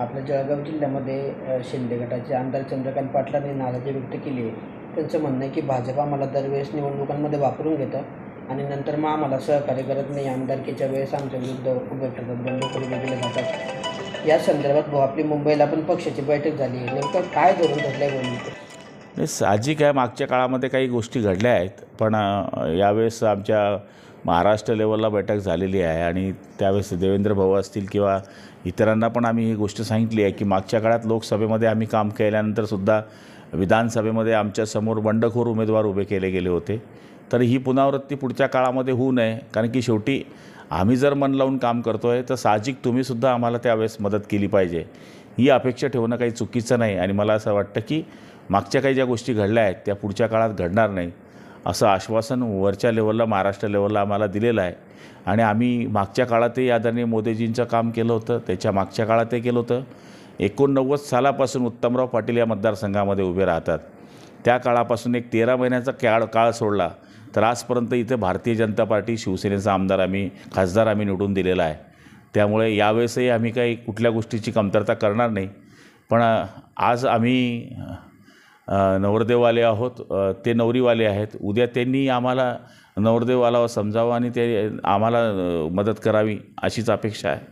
आपल्या जळगाव जिल्ह्यामध्ये शिंदे गटाचे आमदार चंद्रकांत पाटलांनी नाराजी व्यक्त केली आहे. त्यांचं म्हणणं आहे की भाजप आम्हाला दरवेळेस निवडणुकांमध्ये वापरून घेतं आणि नंतर मग आम्हाला सहकार्य करत नाही. आमदारकीच्या वेळेस आमच्या विरुद्ध उभे ठरतात, बंडखोरी दिले जातात. या संदर्भात भाऊ आपली मुंबईला पण पक्षाची बैठक झाली आहे. नेमकं काय धोरण ठरलं आहे बोलून? साहजिक आहे, मागच्या काळामध्ये काही गोष्टी घडल्या आहेत, पण यावेळेस आमच्या महाराष्ट्र लेवलला बैठक झालेली आहे आणि त्यावेळेस देवेंद्र भाऊ असतील किंवा इतरांना पण आम्ही ही गोष्ट सांगितली आहे की मागच्या काळात लोकसभेमध्ये आम्ही काम केल्यानंतरसुद्धा विधानसभेमध्ये आमच्यासमोर बंडखोर उमेदवार उभे केले गेले होते. तर ही पुनरावृत्ती पुढच्या काळामध्ये होऊ नये, कारण की शेवटी आम्ही जर मन लावून काम करतो आहे तर साहजिक तुम्हीसुद्धा आम्हाला त्यावेळेस मदत केली पाहिजे. ही अपेक्षा ठेवणं काही चुकीचं नाही आणि मला असं वाटतं की मागच्या काही ज्या गोष्टी घडल्या आहेत त्या पुढच्या काळात घडणार नाही असं आश्वासन वरच्या लेवलला महाराष्ट्र लेवलला आम्हाला दिलेलं आहे. आणि आम्ही मागच्या काळातही आदरणीय मोदीजींचं काम केलं होतं, त्याच्या मागच्या काळातही केलं होतं. 89 सालापासून उत्तमराव पाटील या मतदारसंघामध्ये उभे राहतात. त्या काळापासून एक 13 महिन्याचा काळ सोडला तर आजपर्यंत इथे भारतीय जनता पार्टी शिवसेनेचा खासदार आम्ही निवडून दिलेला आहे. त्यामुळे यावेळेसही आम्ही काही कुठल्या गोष्टीची कमतरता करणार नाही. पण आज आम्ही नवरदेववाले आहोत, ते नवरीवाले आहेत. उद्या त्यांनी आम्हाला नवरदेववाला समजावं आणि ते आम्हाला मदत करावी अशीच अपेक्षा आहे.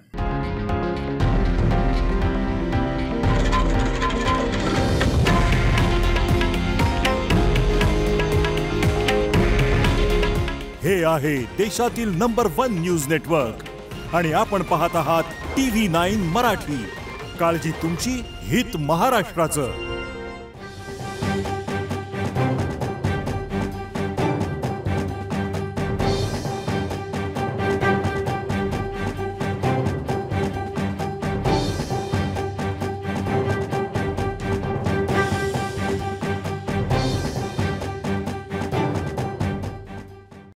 हे आहे देशातील नंबर 1 न्यूज नेटवर्क आणि आपण पाहत आहात TV9 मराठी. काळजी तुमची, हित महाराष्ट्राचं.